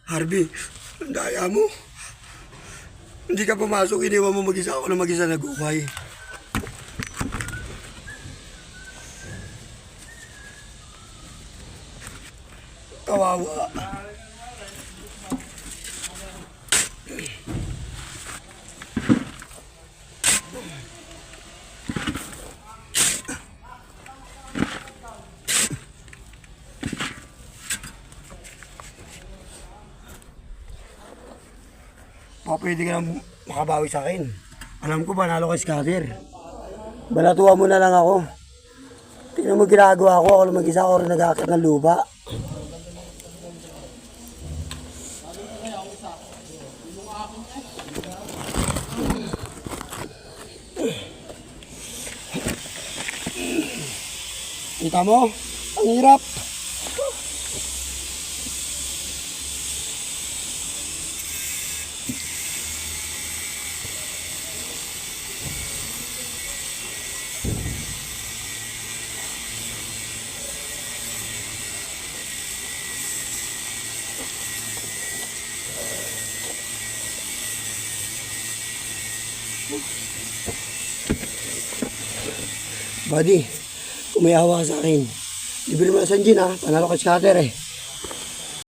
Harvey, ang daya mo. Hindi ka pumasok, iniwan mo mag-isa, ako na mag-isa nag-ukay. Kawawa. Baka pwede ka nang makabawi sa akin. Alam ko, panalo ka scatter. Balatuwa mo na lang ako. Tingnan mo ginagawa ko, ako lang mag-isa, ako rin nag-aakit ng lupa. Kita mo? Ang hirap. Buddy, kung may awa ka sa akin, libre mo na sa gin ha, panalo ka scatter eh.